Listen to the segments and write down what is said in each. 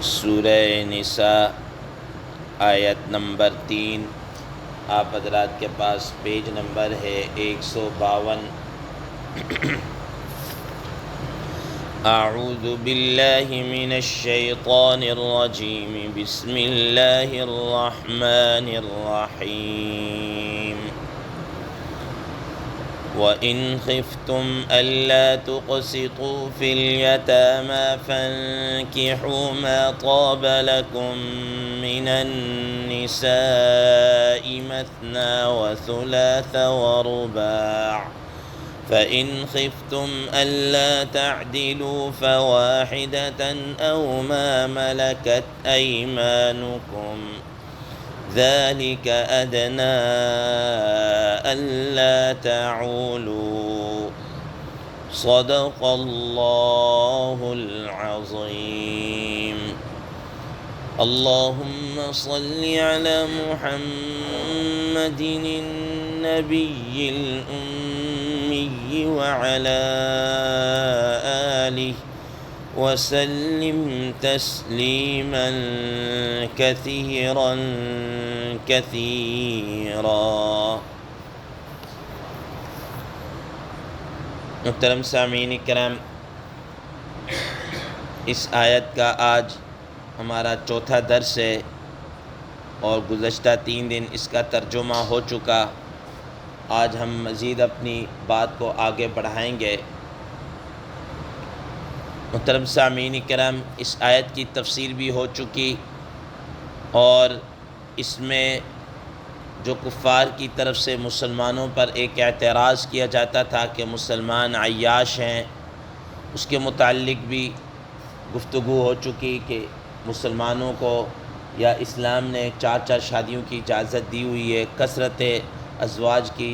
سورہ نساء آیت نمبر 3، آپ حضرات کے پاس پیج نمبر ہے 152۔ اعوذ باللہ من الشیطان الرجیم، بسم اللہ الرحمن الرحیم۔ وَإِنْ خِفْتُمْ أَلَّا تُقْسِطُوا فِي الْيَتَامَى فَانكِحُوا مَا طَابَ لَكُم مِّنَ النِّسَاءِ مَثْنَىٰ وَثُلَاثَ وَرُبَاعَ، فَإِنْ خِفْتُمْ أَلَّا تَعْدِلُوا فَوَاحِدَةً أَوْ مَا مَلَكَتْ أَيْمَانُكُمْ ذَلِكَ أَدْنَىٰ أَلَّا تَعُولُوا، صدق اللہ العظیم۔ اللہم صل علی محمد النبی الأمی وعلی آلہ وسلم تسلیما کثیرا کثیرا۔ محترم سامعین کرام، اس آیت کا آج ہمارا چوتھا درس ہے اور گزشتہ 3 دن اس کا ترجمہ ہو چکا۔ آج ہم مزید اپنی بات کو آگے بڑھائیں گے۔ محترم سامعین کرام، اس آیت کی تفسیر بھی ہو چکی اور اس میں جو کفار کی طرف سے مسلمانوں پر ایک اعتراض کیا جاتا تھا کہ مسلمان عیاش ہیں، اس کے متعلق بھی گفتگو ہو چکی کہ مسلمانوں کو یا اسلام نے 4 شادیوں کی اجازت دی ہوئی ہے، کثرت ازواج کی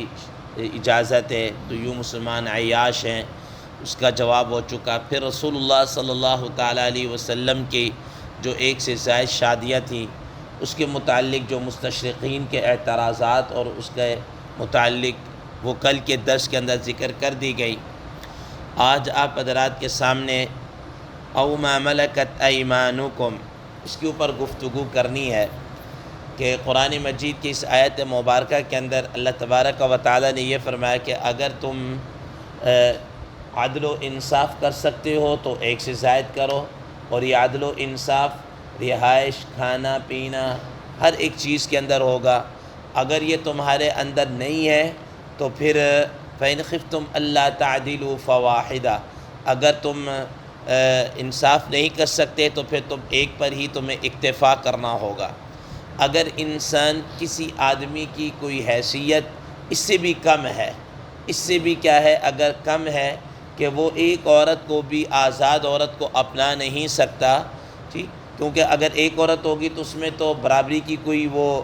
اجازت ہے، تو یوں مسلمان عیاش ہیں، اس کا جواب ہو چکا۔ پھر رسول اللہ صلی اللہ تعالیٰ علیہ وسلم کی جو 1 سے زائد شادیاں تھیں، اس کے متعلق جو مستشرقین کے اعتراضات اور اس کے متعلق وہ کل کے درس کے اندر ذکر کر دی گئی۔ آج آپ حضرات کے سامنے او ما ملکت ایمانکم، اس کے اوپر گفتگو کرنی ہے کہ قرآن مجید کی اس آیت مبارکہ کے اندر اللہ تبارک و تعالیٰ نے یہ فرمایا کہ اگر تم عدل و انصاف کر سکتے ہو تو 1 سے زائد کرو، اور یہ عدل و انصاف رہائش، کھانا پینا، ہر ایک چیز کے اندر ہوگا۔ اگر یہ تمہارے اندر نہیں ہے تو پھر فَإِنْ خِفْتُمْ أَلَّا تَعْدِلُوا فَوَاحِدَةً، اگر تم انصاف نہیں کر سکتے تو پھر تم ایک پر ہی تمہیں اکتفا کرنا ہوگا۔ اگر انسان کسی آدمی کی کوئی حیثیت اس سے بھی کم ہے، اس سے بھی کیا ہے، اگر کم ہے کہ وہ ایک عورت کو بھی آزاد عورت کو اپنا نہیں سکتا، ٹھیک، کیونکہ اگر ایک عورت ہوگی تو اس میں تو برابری کی کوئی وہ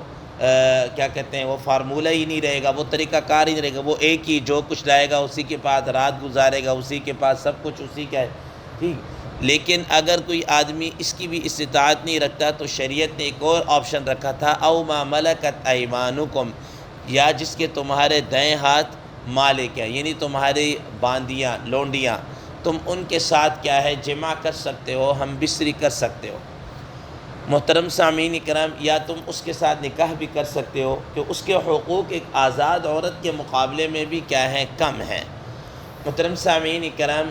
کیا کہتے ہیں، وہ فارمولہ ہی نہیں رہے گا، وہ طریقہ کار ہی نہیں رہے گا، وہ ایک ہی جو کچھ لائے گا اسی کے پاس رات گزارے گا، اسی کے پاس سب کچھ اسی کا ہے، ٹھیک۔ لیکن اگر کوئی آدمی اس کی بھی استطاعت نہیں رکھتا تو شریعت نے ایک اور آپشن رکھا تھا، او ما ملکت ایمانکم، یا جس کے تمہارے دائیں ہاتھ مالک ہیں، یعنی تمہاری باندیاں، لونڈیاں، تم ان کے ساتھ کیا ہے، جمع کر سکتے ہو، ہم بستری کر سکتے ہو۔ محترم سامعین کرام، یا تم اس کے ساتھ نکاح بھی کر سکتے ہو کہ اس کے حقوق ایک آزاد عورت کے مقابلے میں بھی کیا ہیں، کم ہیں۔ محترم سامعین کرام،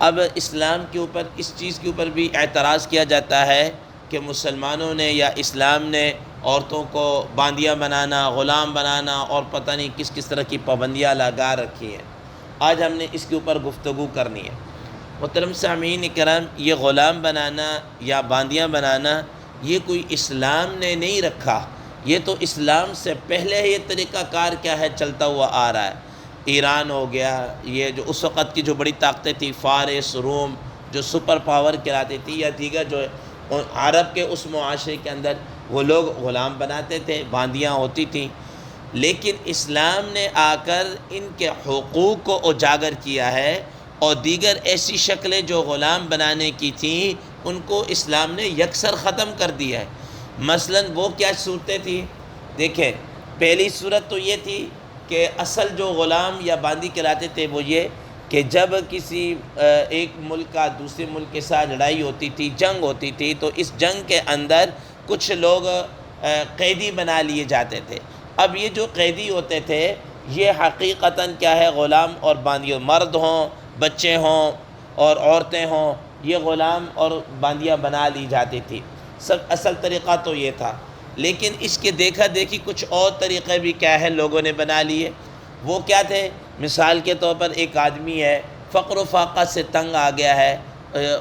اب اسلام کے اوپر اس چیز کے اوپر بھی اعتراض کیا جاتا ہے کہ مسلمانوں نے یا اسلام نے عورتوں کو باندیاں بنانا، غلام بنانا اور پتہ نہیں کس کس طرح کی پابندیاں لگا رکھی ہیں۔ آج ہم نے اس کے اوپر گفتگو کرنی ہے۔ محترم سامعین کرام، یہ غلام بنانا یا باندیاں بنانا یہ کوئی اسلام نے نہیں رکھا، یہ تو اسلام سے پہلے یہ طریقہ کار کیا ہے، چلتا ہوا آ رہا ہے۔ ایران ہو گیا، یہ جو اس وقت کی جو بڑی طاقتیں تھیں، فارس، روم، جو سپر پاور کہلاتی تھی، یا دیگر جو عرب کے اس معاشرے کے اندر وہ لوگ غلام بناتے تھے، باندیاں ہوتی تھیں، لیکن اسلام نے آ کر ان کے حقوق کو اجاگر کیا ہے، اور دیگر ایسی شکلیں جو غلام بنانے کی تھیں ان کو اسلام نے یکسر ختم کر دیا ہے۔ مثلا وہ کیا صورتیں تھیں، دیکھیں، پہلی صورت تو یہ تھی کہ اصل جو غلام یا باندی کہلاتے تھے وہ یہ کہ جب کسی ایک ملک کا دوسرے ملک کے ساتھ لڑائی ہوتی تھی، جنگ ہوتی تھی، تو اس جنگ کے اندر کچھ لوگ قیدی بنا لیے جاتے تھے۔ اب یہ جو قیدی ہوتے تھے یہ حقیقتاً کیا ہے، غلام اور باندیوں، مرد ہوں، بچے ہوں اور عورتیں ہوں، یہ غلام اور باندیاں بنا لی جاتی تھی۔ اصل طریقہ تو یہ تھا، لیکن اس کے دیکھا دیکھی کچھ اور طریقے بھی کیا ہے لوگوں نے بنا لیے۔ وہ کیا تھے؟ مثال کے طور پر ایک آدمی ہے، فقر و فاقہ سے تنگ آ گیا ہے،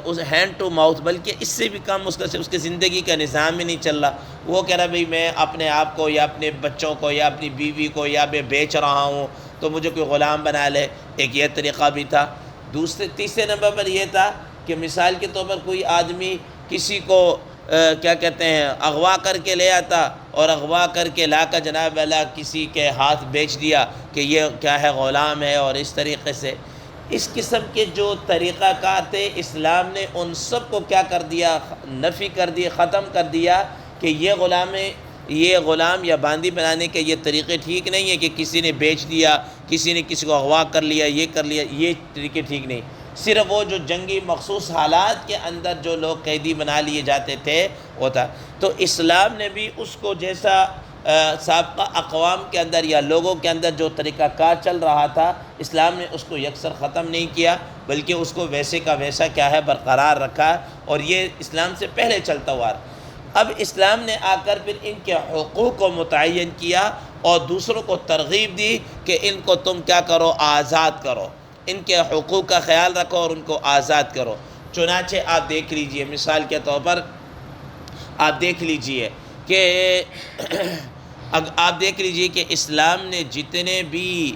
اس ہینڈ ٹو ماؤتھ، بلکہ اس سے بھی کم اس کی زندگی کا نظام ہی نہیں چل رہا، وہ کہہ رہا بھئی میں اپنے آپ کو یا اپنے بچوں کو یا اپنی بیوی کو یا میں بیچ رہا ہوں تو مجھے کوئی غلام بنا لے، ایک یہ طریقہ بھی تھا۔ تیسرے نمبر پر یہ تھا کہ مثال کے طور پر کوئی آدمی کسی کو کیا کہتے ہیں اغوا کر کے لے آتا اور اغوا کر کے لا کر جناب اللہ کسی کے ہاتھ بیچ دیا کہ یہ کیا ہے غلام ہے، اور اس طریقے سے اس قسم کے جو طریقہ کار تھے اسلام نے ان سب کو کیا کر دیا، نفی کر دیا، ختم کر دیا کہ یہ غلام یا باندی بنانے کے یہ طریقے ٹھیک نہیں ہے کہ کسی نے بیچ دیا، کسی نے کسی کو اغوا کر لیا، یہ کر لیا، یہ طریقے ٹھیک نہیں۔ صرف وہ جو جنگی مخصوص حالات کے اندر جو لوگ قیدی بنا لیے جاتے تھے وہ تھا۔ تو اسلام نے بھی اس کو جیسا سابقہ اقوام کے اندر یا لوگوں کے اندر جو طریقہ کار چل رہا تھا، اسلام نے اس کو یکسر ختم نہیں کیا، بلکہ اس کو ویسے کا ویسا کیا ہے برقرار رکھا، اور یہ اسلام سے پہلے چلتا ہوا رہا۔ اب اسلام نے آ کر پھر ان کے حقوق کو متعین کیا اور دوسروں کو ترغیب دی کہ ان کو تم کیا کرو، آزاد کرو، ان کے حقوق کا خیال رکھو اور ان کو آزاد کرو۔ چنانچہ آپ دیکھ لیجئے، مثال کے طور پر آپ دیکھ لیجئے کہ اسلام نے جتنے بھی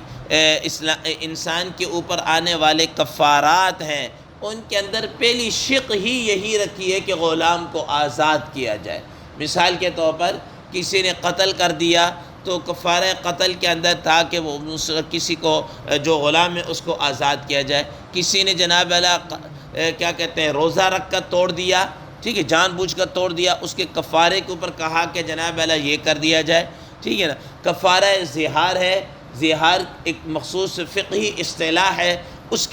انسان کے اوپر آنے والے کفارات ہیں ان کے اندر پہلی شق ہی یہی رکھی ہے کہ غلام کو آزاد کیا جائے۔ مثال کے طور پر کسی نے قتل کر دیا تو کفارہ قتل کے اندر تھا کہ وہ کسی کو جو غلام ہے اس کو آزاد کیا جائے۔ کسی نے جناب اللہ کیا کہتے ہیں روزہ رکھ کر توڑ دیا، ٹھیک ہے، جان بوجھ کر توڑ دیا، اس کے کفارے کے اوپر کہا کہ جناب اللہ یہ کر دیا جائے، ٹھیک ہے نا۔ کفارہ زہار ہے، زہار ایک مخصوص فقہی اصطلاح ہے، اس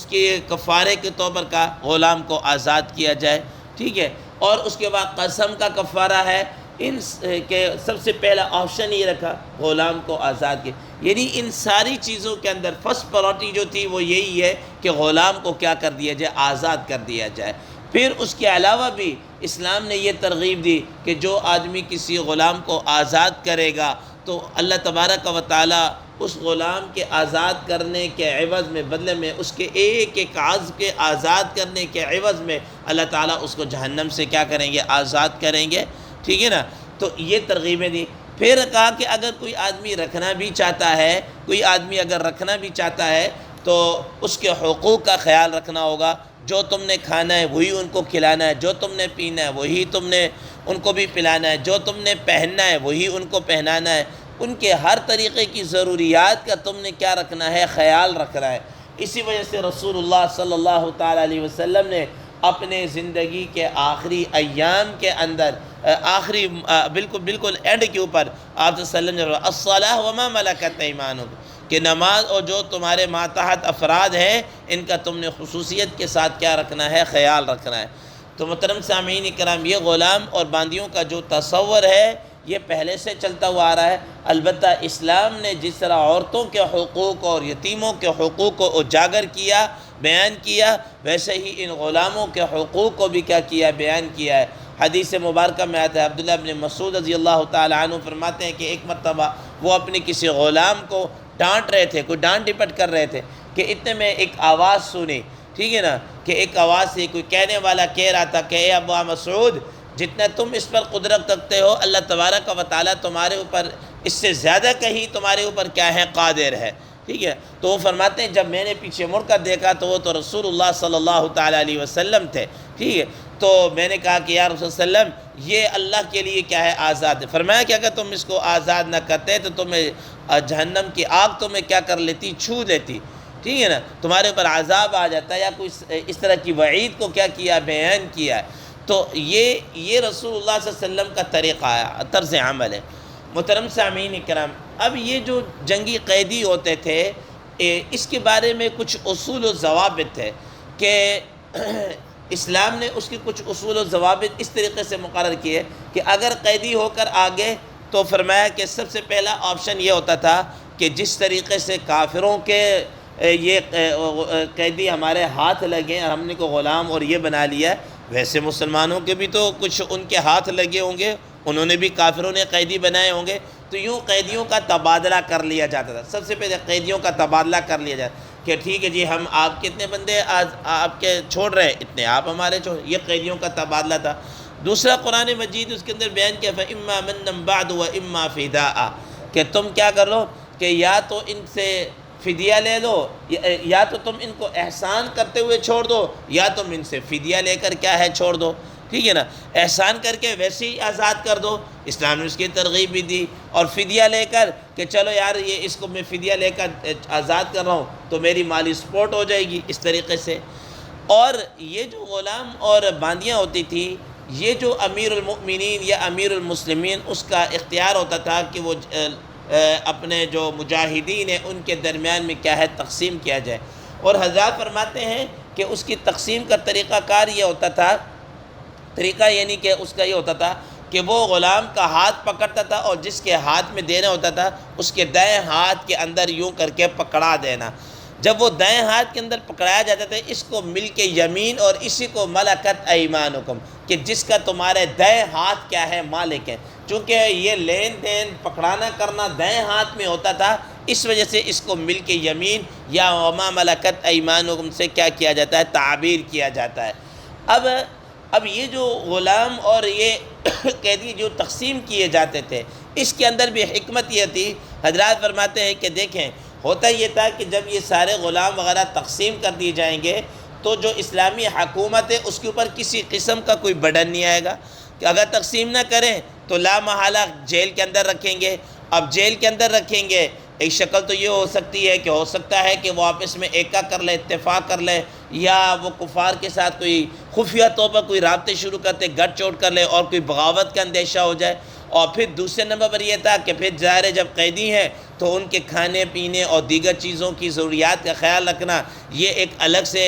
کے کفارے کے طور پر کا غلام کو آزاد کیا جائے، ٹھیک ہے۔ اور اس کے بعد قسم کا کفارہ ہے، ان کے سب سے پہلا آپشن یہ رکھا غلام کو آزاد کیا، یعنی ان ساری چیزوں کے اندر فرسٹ پرائرٹی جو تھی وہ یہی ہے کہ غلام کو کیا کر دیا جائے، آزاد کر دیا جائے۔ پھر اس کے علاوہ بھی اسلام نے یہ ترغیب دی کہ جو آدمی کسی غلام کو آزاد کرے گا تو اللہ تبارک و تعالیٰ اس غلام کے آزاد کرنے کے عوض میں، بدلے میں اس کے ایک ایک عضو کے آزاد کرنے کے عوض میں اللہ تعالیٰ اس کو جہنم سے کیا کریں گے، آزاد کریں گے، ٹھیک ہے نا۔ تو یہ ترغیبیں دی۔ پھر کہا کہ اگر کوئی آدمی رکھنا بھی چاہتا ہے، کوئی آدمی اگر رکھنا بھی چاہتا ہے تو اس کے حقوق کا خیال رکھنا ہوگا، جو تم نے کھانا ہے وہی ان کو کھلانا ہے، جو تم نے پینا ہے وہی تم نے ان کو بھی پلانا ہے، جو تم نے پہننا ہے وہی ان کو پہنانا ہے، ان کے ہر طریقے کی ضروریات کا تم نے کیا رکھنا ہے، خیال رکھنا ہے۔ اسی وجہ سے رسول اللہ صلی اللہ تعالیٰ علیہ وسلم نے اپنے زندگی کے آخری ایام کے اندر آخری بالکل اینڈ کے اوپر آپ صلی اللہ علیہ وسلم نے الصلاۃ وما ملکت ایمانکم، کہ نماز اور جو تمہارے ماتحت افراد ہیں ان کا تم نے خصوصیت کے ساتھ کیا رکھنا ہے، خیال رکھنا ہے۔ تو محترم سامعین کرام، یہ غلام اور باندیوں کا جو تصور ہے یہ پہلے سے چلتا ہوا آ رہا ہے، البتہ اسلام نے جس طرح عورتوں کے حقوق اور یتیموں کے حقوق کو اجاگر کیا، بیان کیا، ویسے ہی ان غلاموں کے حقوق کو بھی کیا کیا، بیان کیا ہے۔ حدیث مبارکہ میں آتا ہے، عبداللہ بن مسعود رضی اللہ تعالیٰ عنہ فرماتے ہیں کہ ایک مرتبہ وہ اپنے کسی غلام کو ڈانٹ رہے تھے، کوئی ڈانٹ ڈپٹ کر رہے تھے کہ اتنے میں ایک آواز سنی، ٹھیک ہے نا، کہ ایک آواز سے کوئی کہنے والا کہہ رہا تھا کہ اے ابا مسعود، جتنا تم اس پر قدرت رکھتے ہو اللہ تبارک و تعالیٰ تمہارے اوپر اس سے زیادہ کہیں تمہارے اوپر کیا ہے، قادر ہے، ٹھیک ہے۔ تو وہ فرماتے ہیں جب میں نے پیچھے مڑ کر دیکھا تو وہ تو رسول اللہ صلی اللہ تعالیٰ علیہ وسلم تھے، ٹھیک ہے۔ تو میں نے کہا کہ یا رسول اللہ علیہ وسلم یہ اللہ کے لیے کیا ہے، آزاد ہے۔ فرمایا کہ اگر تم اس کو آزاد نہ کرتے تو تمہیں جہنم کی آگ تمہیں کیا کر لیتی، چھو لیتی، ٹھیک ہے نا، تمہارے اوپر عذاب آ جاتا ہے، یا کوئی اس طرح کی وعید کو کیا کیا، بیان کیا ہے۔ تو یہ رسول اللہ صلی اللہ علیہ وسلم کا طریقہ ہے، طرز عمل ہے۔ محترم سامعین کرام، اب یہ جو جنگی قیدی ہوتے تھے اس کے بارے میں کچھ اصول و ضوابط ہے کہ اسلام نے اس کے کچھ اصول و ضوابط اس طریقے سے مقرر کیے کہ اگر قیدی ہو کر آگے تو فرمایا کہ سب سے پہلا آپشن یہ ہوتا تھا کہ جس طریقے سے کافروں کے یہ قیدی ہمارے ہاتھ لگے اور ہم نے کو غلام اور یہ بنا لیا، ویسے مسلمانوں کے بھی تو کچھ ان کے ہاتھ لگے ہوں گے، انہوں نے بھی کافروں نے قیدی بنائے ہوں گے، تو یوں قیدیوں کا تبادلہ کر لیا جاتا تھا۔ سب سے پہلے قیدیوں کا تبادلہ کر لیا جاتا کہ ٹھیک ہے جی، ہم آپ کتنے بندے آج آپ کے چھوڑ رہے ہیں، اتنے آپ ہمارے چھوڑ، یہ قیدیوں کا تبادلہ تھا۔ دوسرا قرآن مجید اس کے اندر بیان کیا فَإِمَّا مَنًّا بَعْدُ وَإِمَّا فِدَاءً، کہ تم کیا کر لو کہ یا تو ان سے فدیہ لے لو، یا تو تم ان کو احسان کرتے ہوئے چھوڑ دو، یا تم ان سے فدیہ لے کر کیا ہے چھوڑ دو، ٹھیک ہے نا، احسان کر کے ویسے ہی آزاد کر دو، اسلام نے اس کی ترغیب بھی دی، اور فدیہ لے کر کہ چلو یار یہ اس کو میں فدیہ لے کر آزاد کر رہا ہوں تو میری مالی سپورٹ ہو جائے گی اس طریقے سے۔ اور یہ جو غلام اور باندیاں ہوتی تھی، یہ جو امیر المؤمنین یا امیر المسلمین اس کا اختیار ہوتا تھا کہ وہ اپنے جو مجاہدین ہیں ان کے درمیان میں کیا ہے تقسیم کیا جائے، اور حضرات فرماتے ہیں کہ اس کی تقسیم کا طریقہ کار یہ ہوتا تھا، طریقہ یعنی کہ اس کا یہ ہوتا تھا کہ وہ غلام کا ہاتھ پکڑتا تھا اور جس کے ہاتھ میں دینا ہوتا تھا اس کے دائیں ہاتھ کے اندر یوں کر کے پکڑا دینا۔ جب وہ دائیں ہاتھ کے اندر پکڑایا جاتا تھا، اس کو مل کے یمین، اور اسی کو ملکت ایمانکم، کہ جس کا تمہارے دائیں ہاتھ کیا ہے مالک ہے۔ چونکہ یہ لین دین پکڑانا کرنا دائیں ہاتھ میں ہوتا تھا، اس وجہ سے اس کو مل کے یمین یا وما ملکت ایمانکم سے کیا کیا جاتا ہے تعبیر کیا جاتا ہے۔ اب یہ جو غلام اور یہ قیدی جو تقسیم کیے جاتے تھے، اس کے اندر بھی حکمت یہ تھی، حضرات فرماتے ہیں کہ دیکھیں ہوتا یہ تھا کہ جب یہ سارے غلام وغیرہ تقسیم کر دیے جائیں گے تو جو اسلامی حکومت ہے اس کے اوپر کسی قسم کا کوئی برڈن نہیں آئے گا، کہ اگر تقسیم نہ کریں تو لا محالہ جیل کے اندر رکھیں گے۔ اب جیل کے اندر رکھیں گے، ایک شکل تو یہ ہو سکتی ہے کہ ہو سکتا ہے کہ وہ آپس میں ایکا کر لے، اتفاق کر لے، یا وہ کفار کے ساتھ کوئی خفیہ طور پر کوئی رابطے شروع کرتے گٹ چوٹ کر لے اور کوئی بغاوت کا اندیشہ ہو جائے۔ اور پھر دوسرے نمبر پر یہ تھا کہ پھر ظاہر ہے جب قیدی ہیں تو ان کے کھانے پینے اور دیگر چیزوں کی ضروریات کا خیال رکھنا، یہ ایک الگ سے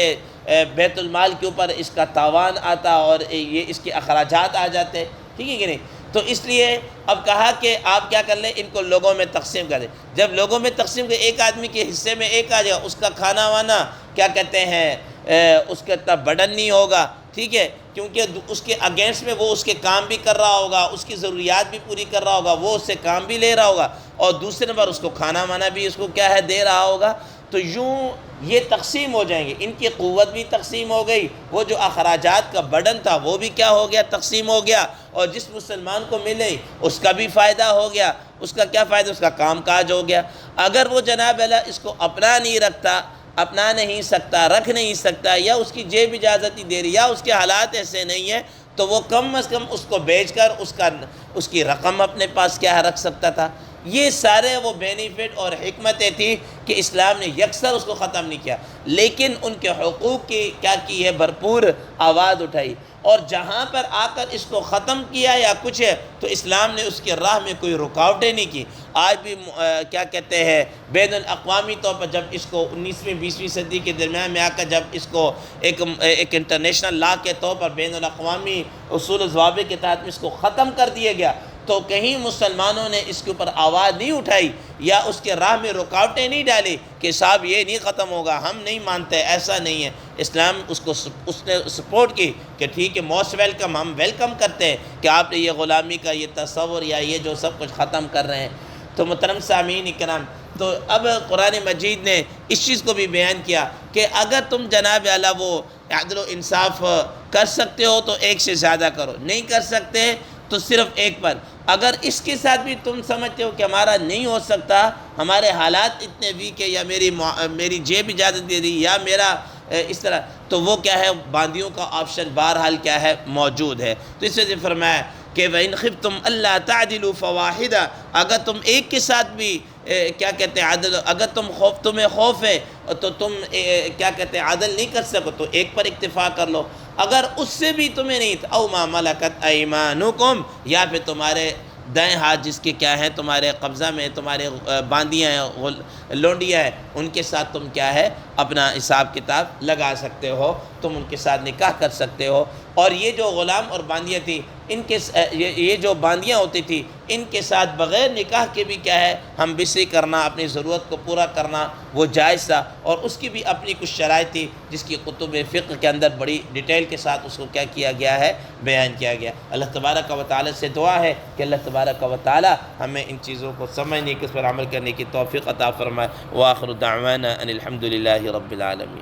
بیت المال کے اوپر اس کا تاوان آتا اور یہ اس کے اخراجات آ جاتے، ٹھیک ہے کہ نہیں؟ تو اس لیے اب کہا کہ آپ کیا کر لیں، ان کو لوگوں میں تقسیم کر دیں۔ جب لوگوں میں تقسیم کریں، ایک آدمی کے حصے میں ایک آ جائے، اس کا کھانا وانا کیا کہتے ہیں اس کا اتنا برڈن نہیں ہوگا، ٹھیک ہے، کیونکہ اس کے اگینسٹ میں وہ اس کے کام بھی کر رہا ہوگا، اس کی ضروریات بھی پوری کر رہا ہوگا، وہ اس سے کام بھی لے رہا ہوگا، اور دوسرے نمبر اس کو کھانا وانا بھی اس کو کیا ہے دے رہا ہوگا۔ تو یوں یہ تقسیم ہو جائیں گے، ان کی قوت بھی تقسیم ہو گئی، وہ جو اخراجات کا برڈن تھا وہ بھی کیا ہو گیا تقسیم ہو گیا، اور جس مسلمان کو ملے اس کا بھی فائدہ ہو گیا۔ اس کا کیا فائدہ؟ اس کا کام کاج ہو گیا۔ اگر وہ جناب اللہ اس کو اپنا نہیں رکھتا، اپنا نہیں سکتا، رکھ نہیں سکتا، یا اس کی جیب اجازت نہیں دے رہی، یا اس کے حالات ایسے نہیں ہیں، تو وہ کم از کم اس کو بیچ کر اس کی رقم اپنے پاس کیا رکھ سکتا تھا۔ یہ سارے وہ بینیفٹ اور حکمتیں تھیں کہ اسلام نے یکسر اس کو ختم نہیں کیا، لیکن ان کے حقوق کی کیا کی ہے بھرپور آواز اٹھائی، اور جہاں پر آ کر اس کو ختم کیا یا کچھ ہے تو اسلام نے اس کے راہ میں کوئی رکاوٹیں نہیں کی۔ آج بھی کیا کہتے ہیں بین الاقوامی طور پر جب اس کو 19ویں 20ویں صدی کے درمیان میں آ کر جب اس کو ایک انٹرنیشنل لا کے طور پر بین الاقوامی اصول و ضوابط کے تحت اس کو ختم کر دیا گیا، تو کہیں مسلمانوں نے اس کے اوپر آواز نہیں اٹھائی یا اس کے راہ میں رکاوٹیں نہیں ڈالی کہ صاحب یہ نہیں ختم ہوگا، ہم نہیں مانتے، ایسا نہیں ہے۔ اسلام اس نے سپورٹ کی کہ ٹھیک ہے، موسٹ ویلکم، ہم ویلکم کرتے ہیں کہ آپ نے یہ غلامی کا یہ تصور یا یہ جو سب کچھ ختم کر رہے ہیں۔ تو محترم سامعین اکرام، تو اب قرآن مجید نے اس چیز کو بھی بیان کیا کہ اگر تم جناب اعلیٰ وہ عدل و انصاف کر سکتے ہو تو ایک سے زیادہ کرو، نہیں کر سکتے تو صرف ایک پر۔ اگر اس کے ساتھ بھی تم سمجھتے ہو کہ ہمارا نہیں ہو سکتا، ہمارے حالات اتنے ویک ہے، یا میری جیب اجازت دے رہی، یا میرا اس طرح، تو وہ کیا ہے باندیوں کا آپشن بہرحال کیا ہے موجود ہے۔ تو اس سے فرمایا کہ وَإِنْ خِفْتُمْ أَلَّا تَعْدِلُوا فَوَاحِدًا، اگر تم ایک کے ساتھ بھی کیا کہتے ہیں عدل، اگر تمہیں خوف ہے تو تم کیا کہتے ہیں عدل نہیں کر سکو تو ایک پر اکتفا کر لو، اگر اس سے بھی تمہیں نہیں تھا او ما ملکت ایمانکم، یا پھر تمہارے دائیں ہاتھ جس کے کیا ہے تمہارے قبضہ میں تمہارے باندیاں ہیں لونڈیاں ہیں ان کے ساتھ تم کیا ہے اپنا حساب کتاب لگا سکتے ہو، تم ان کے ساتھ نکاح کر سکتے ہو۔ اور یہ جو غلام اور باندیاں تھی ان کے یہ جو باندیاں ہوتی تھی ان کے ساتھ بغیر نکاح کے بھی کیا ہے ہم بسری کرنا، اپنی ضرورت کو پورا کرنا وہ جائز تھا، اور اس کی بھی اپنی کچھ شرائط تھی جس کی کتب فقہ کے اندر بڑی ڈیٹیل کے ساتھ اس کو کیا کیا گیا ہے، بیان کیا گیا۔ اللہ تبارک و تعالی سے دعا ہے کہ اللہ تبارک و تعالی ہمیں ان چیزوں کو سمجھنے کی، اس پر عمل کرنے کی توفیق عطا فرمائے۔ وآخر دعوانا ان الحمد للہ رب العالمین۔